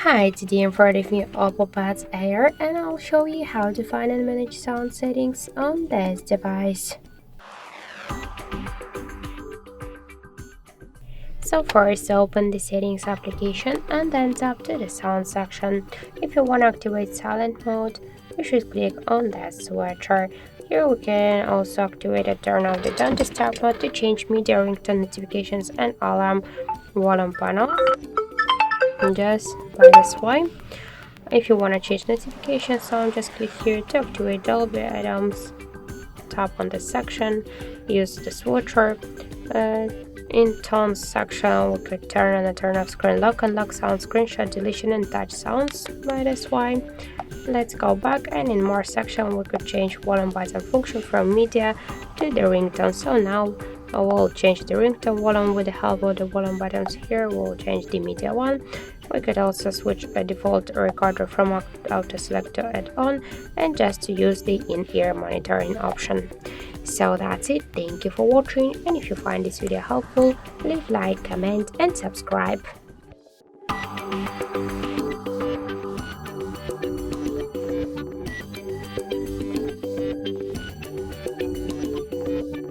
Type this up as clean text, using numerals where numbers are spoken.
Hi, today I'm reviewing OPPO Pad Air and I'll show you how to find and manage sound settings on this device. So first open the settings application and then tap to the sound section. If you want to activate silent mode, you should click on that switcher. Here we can also activate and turn off the don't disturb mode to change media ringtone notifications and alarm volume panel. Just by this way. If you want to change notification sound, just click here to activate Dolby items. Tap on the section, use the switcher. In tones section, we could turn on and turn off screen lock, unlock sound, screenshot, deletion, and touch sounds by this way. Let's go back, and in more section, we could change volume button function from media to the ringtone. So now we'll change the ringtone volume with the help of the volume buttons here. We'll change the media one. We could also switch a default recorder from auto select to add on and just to use the in-ear monitoring option. So that's it. Thank you for watching, and if you find this video helpful, leave like, comment and subscribe.